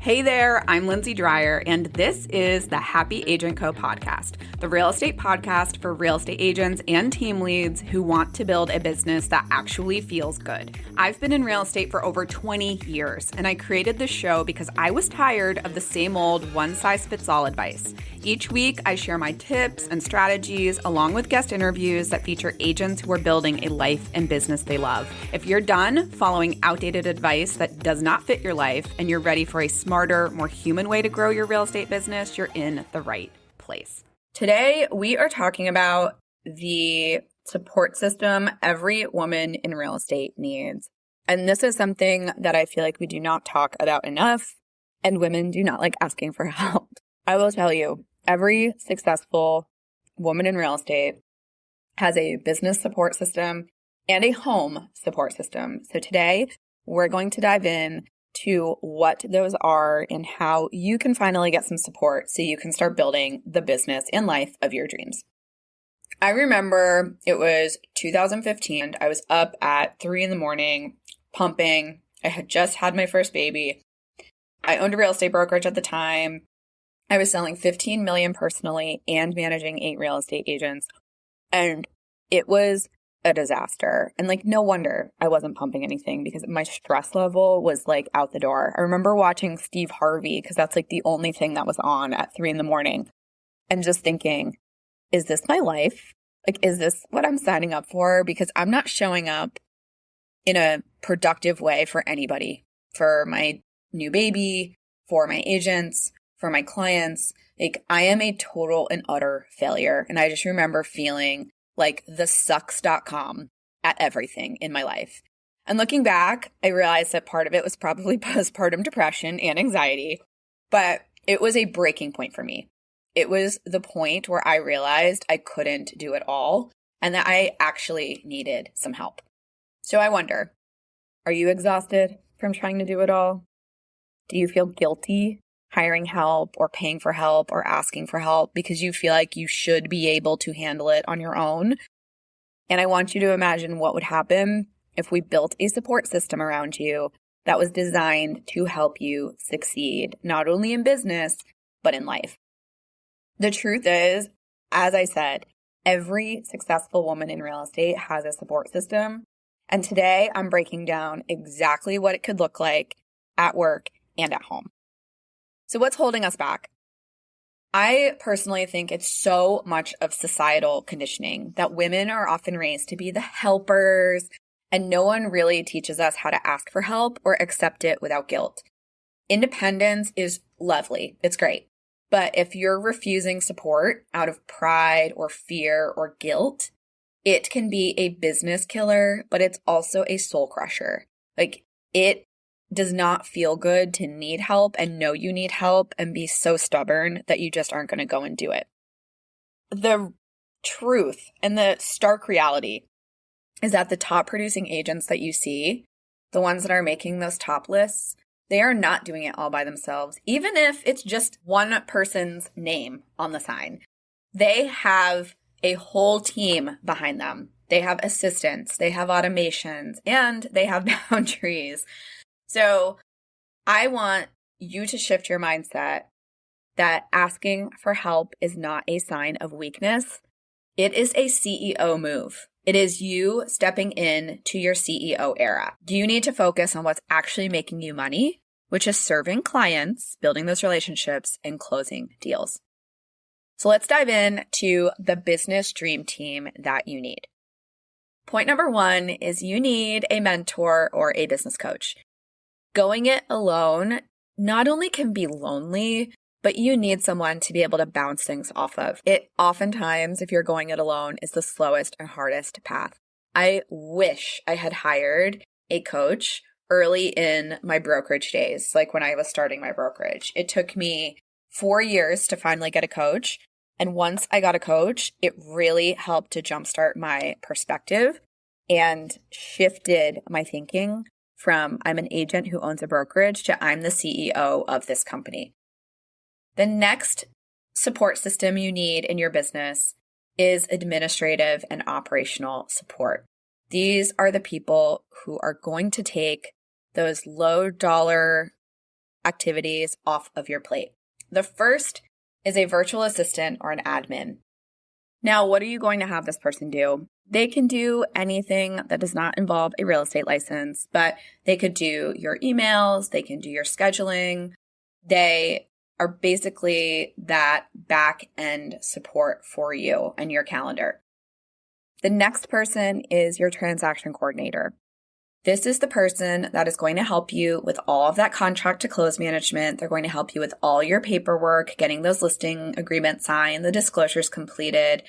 Hey there, I'm Lindsay Dreyer, and this is the Happy Agent Co. podcast, the real estate podcast for real estate agents and team leads who want to build a business that actually feels good. I've been in real estate for over 20 years, and I created this show because I was tired of the same old one-size-fits-all advice. Each week, I share my tips and strategies along with guest interviews that feature agents who are building a life and business they love. If you're done following outdated advice that does not fit your life and you're ready for a smarter, more human way to grow your real estate business, you're in the right place. Today, we are talking about the support system every woman in real estate needs. And this is something that I feel like we do not talk about enough, and women do not like asking for help. I will tell you, every successful woman in real estate has a business support system and a home support system. So today, we're going to dive in to what those are and how you can finally get some support so you can start building the business and life of your dreams. I remember it was 2015. I was up at 3 a.m, pumping. I had just had my first baby. I owned a real estate brokerage at the time. I was selling 15 million personally and managing 8 real estate agents. And it was a disaster. And no wonder I wasn't pumping anything because my stress level was out the door. I remember watching Steve Harvey because that's the only thing that was on at 3 a.m. and just thinking, is this my life? Is this what I'm signing up for? Because I'm not showing up in a productive way for anybody, for my new baby, for my agents, for my clients. I am a total and utter failure. And I just remember feeling like the sucks.com at everything in my life. And looking back, I realized that part of it was probably postpartum depression and anxiety, but it was a breaking point for me. It was the point where I realized I couldn't do it all and that I actually needed some help. So I wonder, are you exhausted from trying to do it all? Do you feel guilty hiring help or paying for help or asking for help because you feel like you should be able to handle it on your own? And I want you to imagine what would happen if we built a support system around you that was designed to help you succeed, not only in business, but in life. The truth is, as I said, every successful woman in real estate has a support system. And today I'm breaking down exactly what it could look like at work and at home. So what's holding us back? I personally think it's so much of societal conditioning that women are often raised to be the helpers, and no one really teaches us how to ask for help or accept it without guilt. Independence is lovely. It's great. But if you're refusing support out of pride or fear or guilt, it can be a business killer, but it's also a soul crusher. It does not feel good to need help and know you need help and be so stubborn that you just aren't going to go and do it. The truth and the stark reality is that the top producing agents that you see, the ones that are making those top lists, they are not doing it all by themselves, even if it's just one person's name on the sign. They have a whole team behind them. They have assistants, they have automations, and they have boundaries. So I want you to shift your mindset that asking for help is not a sign of weakness. It is a CEO move. It is you stepping in to your CEO era. You need to focus on what's actually making you money, which is serving clients, building those relationships, and closing deals. So let's dive in to the business dream team that you need. Point number 1 is you need a mentor or a business coach. Going it alone not only can be lonely, but you need someone to be able to bounce things off of. It oftentimes, if you're going it alone, is the slowest and hardest path. I wish I had hired a coach early in my brokerage days, when I was starting my brokerage. It took me 4 years to finally get a coach. And once I got a coach, it really helped to jumpstart my perspective and shifted my thinking from I'm an agent who owns a brokerage to I'm the CEO of this company. The next support system you need in your business is administrative and operational support. These are the people who are going to take those low dollar activities off of your plate. The first is a virtual assistant or an admin. Now, what are you going to have this person do? They can do anything that does not involve a real estate license, but they could do your emails, they can do your scheduling. They are basically that back end support for you and your calendar. The next person is your transaction coordinator. This is the person that is going to help you with all of that contract to close management. They're going to help you with all your paperwork, getting those listing agreements signed, the disclosures completed.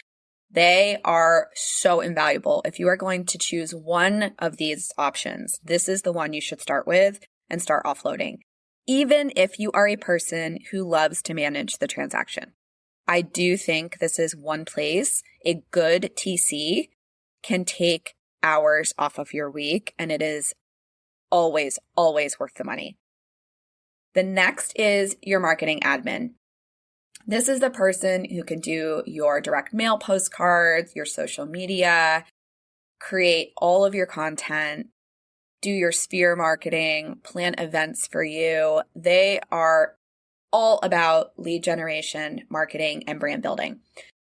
They are so invaluable. If you are going to choose one of these options, this is the one you should start with and start offloading. Even if you are a person who loves to manage the transaction. I do think this is one place a good TC can take hours off of your week, and it is always, always worth the money. The next is your marketing admin. This is the person who can do your direct mail postcards, your social media, create all of your content, do your sphere marketing, plan events for you. They are all about lead generation, marketing, and brand building.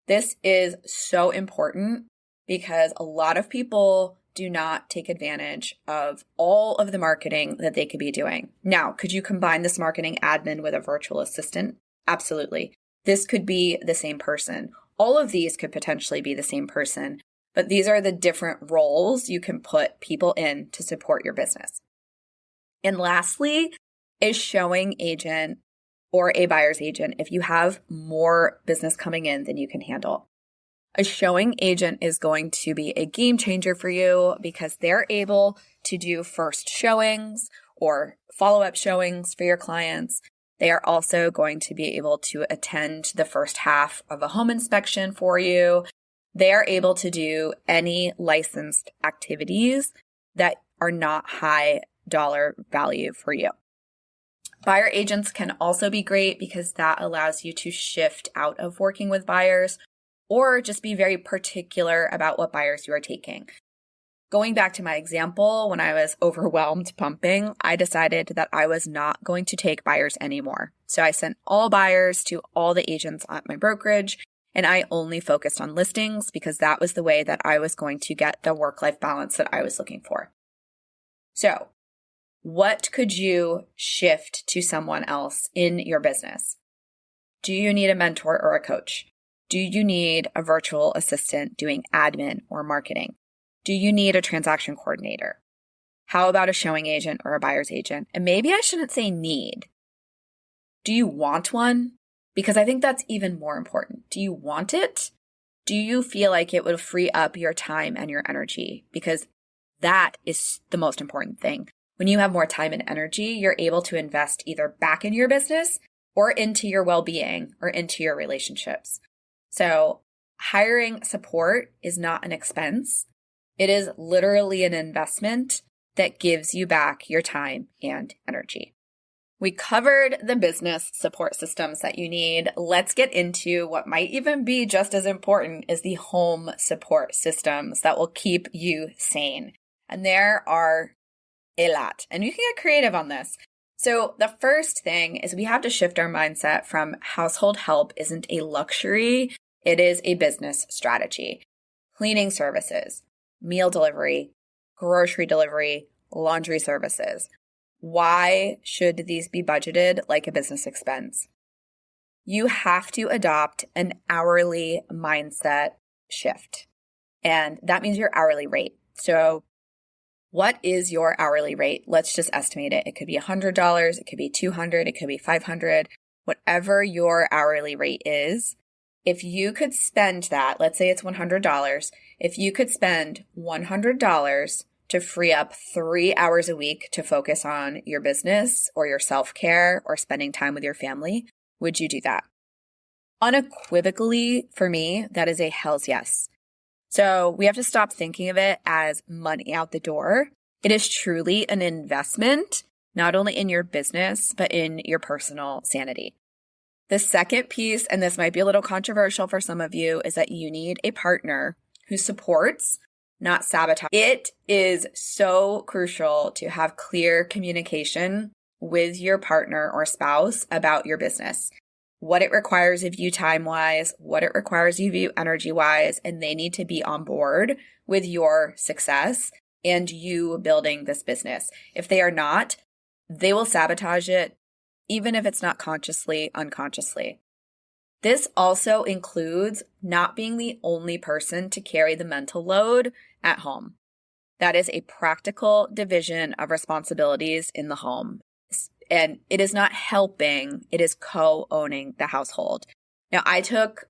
This is so important because a lot of people do not take advantage of all of the marketing that they could be doing. Now, could you combine this marketing admin with a virtual assistant? Absolutely. This could be the same person. All of these could potentially be the same person, but these are the different roles you can put people in to support your business. And lastly, a showing agent or a buyer's agent if you have more business coming in than you can handle. A showing agent is going to be a game changer for you because they're able to do first showings or follow-up showings for your clients. They are also going to be able to attend the first half of a home inspection for you. They are able to do any licensed activities that are not high dollar value for you. Buyer agents can also be great because that allows you to shift out of working with buyers or just be very particular about what buyers you are taking. Going back to my example, when I was overwhelmed pumping, I decided that I was not going to take buyers anymore. So I sent all buyers to all the agents at my brokerage, and I only focused on listings because that was the way that I was going to get the work-life balance that I was looking for. So, what could you shift to someone else in your business? Do you need a mentor or a coach? Do you need a virtual assistant doing admin or marketing? Do you need a transaction coordinator? How about a showing agent or a buyer's agent? And maybe I shouldn't say need. Do you want one? Because I think that's even more important. Do you want it? Do you feel like it would free up your time and your energy? Because that is the most important thing. When you have more time and energy, you're able to invest either back in your business or into your well-being or into your relationships. So hiring support is not an expense. It is literally an investment that gives you back your time and energy. We covered the business support systems that you need. Let's get into what might even be just as important as the home support systems that will keep you sane. And there are a lot, and you can get creative on this. So the first thing is we have to shift our mindset from household help isn't a luxury, it is a business strategy. Cleaning services, meal delivery, grocery delivery, laundry services. Why should these be budgeted like a business expense? You have to adopt an hourly mindset shift, and that means your hourly rate. So what is your hourly rate? Let's just estimate it. It could be $100, it could be $200, it could be $500, whatever your hourly rate is. If you could spend that, let's say it's $100, if you could spend $100 to free up 3 hours a week to focus on your business or your self-care or spending time with your family, would you do that? Unequivocally, for me, that is a hell's yes. So we have to stop thinking of it as money out the door. It is truly an investment, not only in your business, but in your personal sanity. The second piece, and this might be a little controversial for some of you, is that you need a partner who supports, not sabotage. It is so crucial to have clear communication with your partner or spouse about your business, what it requires of you time-wise, what it requires of you energy-wise, and they need to be on board with your success and you building this business. If they are not, they will sabotage it, even if it's not consciously, unconsciously. This also includes not being the only person to carry the mental load at home. That is a practical division of responsibilities in the home. And it is not helping, it is co-owning the household. Now, I took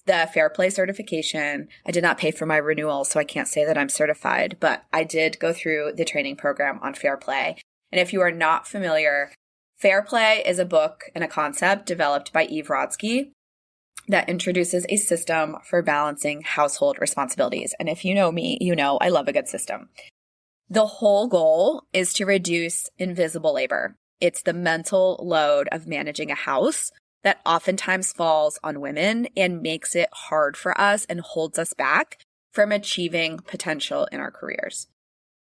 the Fair Play certification. I did not pay for my renewal, so I can't say that I'm certified, but I did go through the training program on Fair Play. And if you are not familiar, Fair Play is a book and a concept developed by Eve Rodsky that introduces a system for balancing household responsibilities. And if you know me, you know I love a good system. The whole goal is to reduce invisible labor. It's the mental load of managing a house that oftentimes falls on women and makes it hard for us and holds us back from achieving potential in our careers.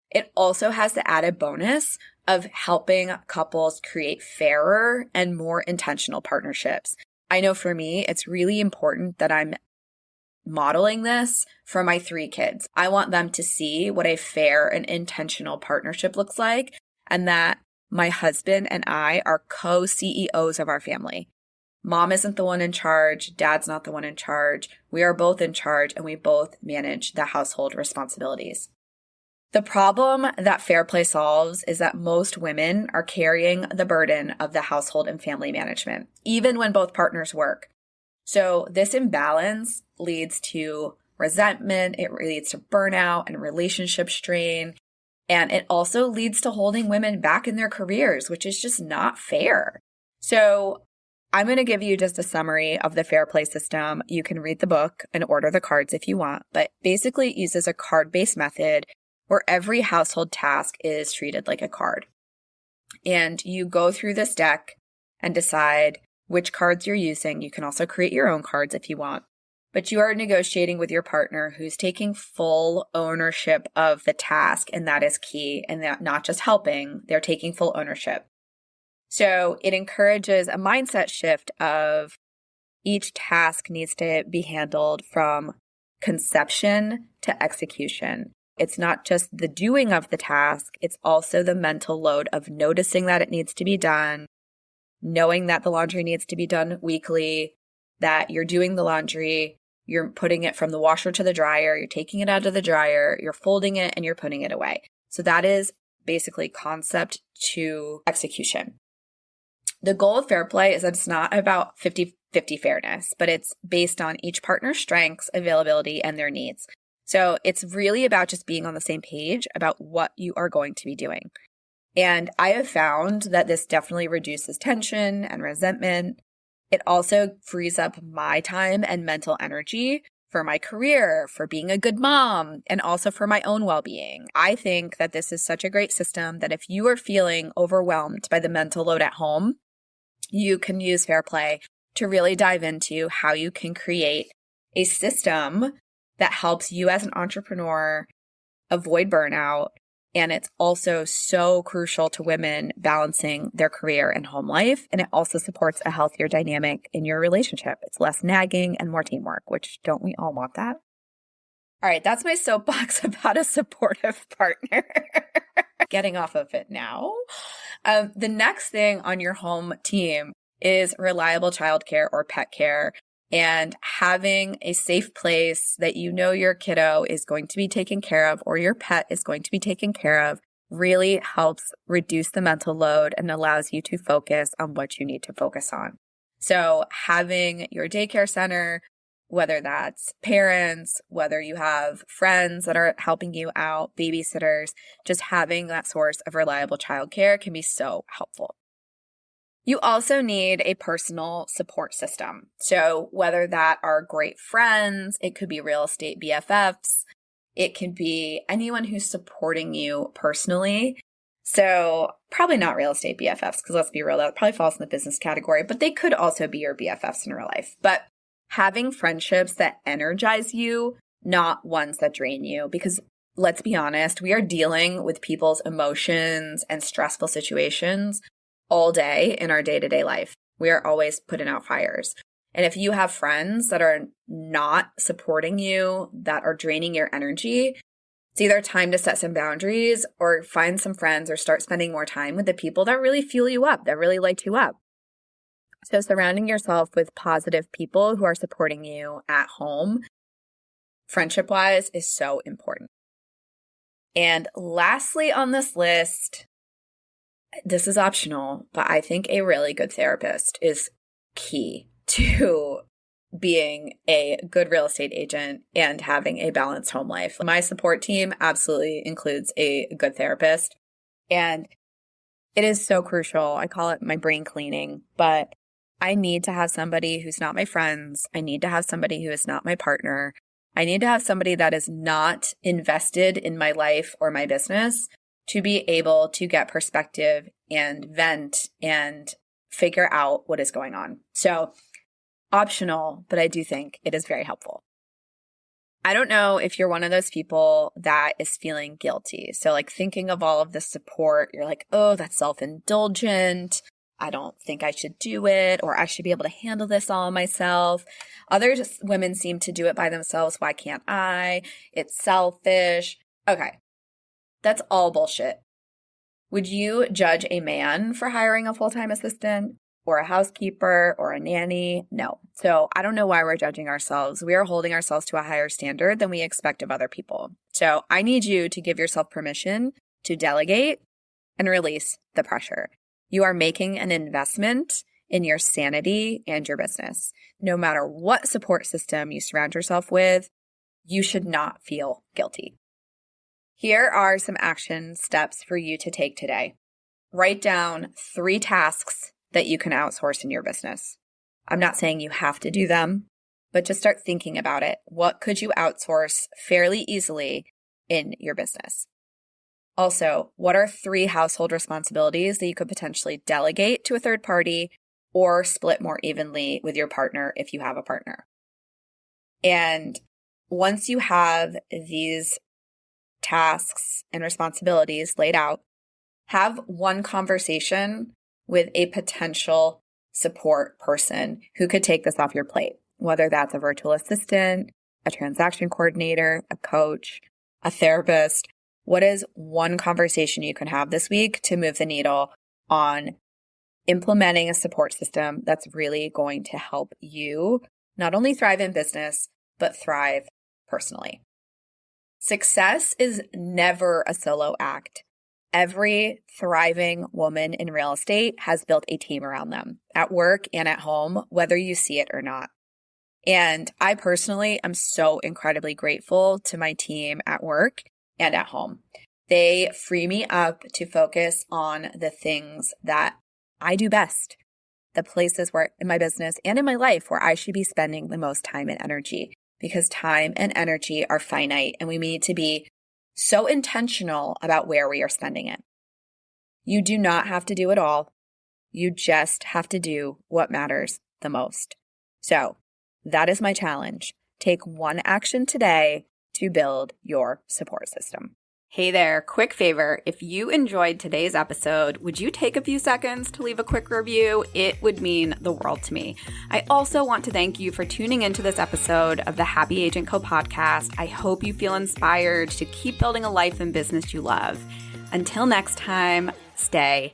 It also has the added bonus of helping couples create fairer and more intentional partnerships. I know for me, it's really important that I'm modeling this for my 3 kids. I want them to see what a fair and intentional partnership looks like, and that my husband and I are co-CEOs of our family. Mom isn't the one in charge. Dad's not the one in charge. We are both in charge, and we both manage the household responsibilities. The problem that Fair Play solves is that most women are carrying the burden of the household and family management, even when both partners work. So this imbalance leads to resentment, it leads to burnout and relationship strain, and it also leads to holding women back in their careers, which is just not fair. So I'm going to give you just a summary of the Fair Play system. You can read the book and order the cards if you want, but basically it uses a card-based method where every household task is treated like a card. And you go through this deck and decide which cards you're using. You can also create your own cards if you want. But you are negotiating with your partner who's taking full ownership of the task, and that is key. And that not just helping, they're taking full ownership. So it encourages a mindset shift of each task needs to be handled from conception to execution. It's not just the doing of the task, it's also the mental load of noticing that it needs to be done, knowing that the laundry needs to be done weekly, that you're doing the laundry, you're putting it from the washer to the dryer, you're taking it out of the dryer, you're folding it, and you're putting it away. So that is basically concept to execution. The goal of Fair Play is that it's not about 50-50 fairness, but it's based on each partner's strengths, availability, and their needs. So it's really about just being on the same page about what you are going to be doing. And I have found that this definitely reduces tension and resentment. It also frees up my time and mental energy for my career, for being a good mom, and also for my own well-being. I think that this is such a great system that if you are feeling overwhelmed by the mental load at home, you can use Fair Play to really dive into how you can create a system that helps you as an entrepreneur avoid burnout. And it's also so crucial to women balancing their career and home life. And it also supports a healthier dynamic in your relationship. It's less nagging and more teamwork, which don't we all want that? All right, that's my soapbox about a supportive partner. Getting off of it now. The next thing on your home team is reliable childcare or pet care, and having a safe place that you know your kiddo is going to be taken care of or your pet is going to be taken care of really helps reduce the mental load and allows you to focus on what you need to focus on. So having your daycare center, whether that's parents, whether you have friends that are helping you out, babysitters, just having that source of reliable childcare can be so helpful. You also need a personal support system. So whether that are great friends, it could be real estate BFFs, it can be anyone who's supporting you personally. So probably not real estate BFFs, because let's be real, that probably falls in the business category, but they could also be your BFFs in real life. But having friendships that energize you, not ones that drain you, because let's be honest, we are dealing with people's emotions and stressful situations all day in our day-to-day life. We are always putting out fires. And if you have friends that are not supporting you, that are draining your energy, it's either time to set some boundaries or find some friends or start spending more time with the people that really fuel you up, that really light you up. So surrounding yourself with positive people who are supporting you at home, friendship-wise, is so important. And lastly on this list, this is optional, but I think a really good therapist is key to being a good real estate agent and having a balanced home life. My support team absolutely includes a good therapist, and it is so crucial. I call it my brain cleaning, but I need to have somebody who's not my friends. I need to have somebody who is not my partner. I need to have somebody that is not invested in my life or my business to be able to get perspective and vent and figure out what is going on. So optional, but I do think it is very helpful. I don't know if you're one of those people that is feeling guilty. So like thinking of all of the support, you're like, oh, that's self-indulgent. I don't think I should do it, or I should be able to handle this all myself. Other women seem to do it by themselves. Why can't I? It's selfish. Okay. That's all bullshit. Would you judge a man for hiring a full-time assistant or a housekeeper or a nanny? No. So I don't know why we're judging ourselves. We are holding ourselves to a higher standard than we expect of other people. So I need you to give yourself permission to delegate and release the pressure. You are making an investment in your sanity and your business. No matter what support system you surround yourself with, you should not feel guilty. Here are some action steps for you to take today. Write down 3 tasks that you can outsource in your business. I'm not saying you have to do them, but just start thinking about it. What could you outsource fairly easily in your business? Also, what are 3 household responsibilities that you could potentially delegate to a third party or split more evenly with your partner if you have a partner? And once you have these tasks and responsibilities laid out, have one conversation with a potential support person who could take this off your plate, whether that's a virtual assistant, a transaction coordinator, a coach, a therapist. What is one conversation you can have this week to move the needle on implementing a support system that's really going to help you not only thrive in business, but thrive personally? Success is never a solo act. Every thriving woman in real estate has built a team around them at work and at home, whether you see it or not. And I personally am so incredibly grateful to my team at work and at home. They free me up to focus on the things that I do best, the places where in my business and in my life where I should be spending the most time and energy, because time and energy are finite and we need to be so intentional about where we are spending it. You do not have to do it all. You just have to do what matters the most. So that is my challenge. Take one action today to build your support system. Hey there, quick favor. If you enjoyed today's episode, would you take a few seconds to leave a quick review? It would mean the world to me. I also want to thank you for tuning into this episode of the Happy Agent Co podcast. I hope you feel inspired to keep building a life and business you love. Until next time, stay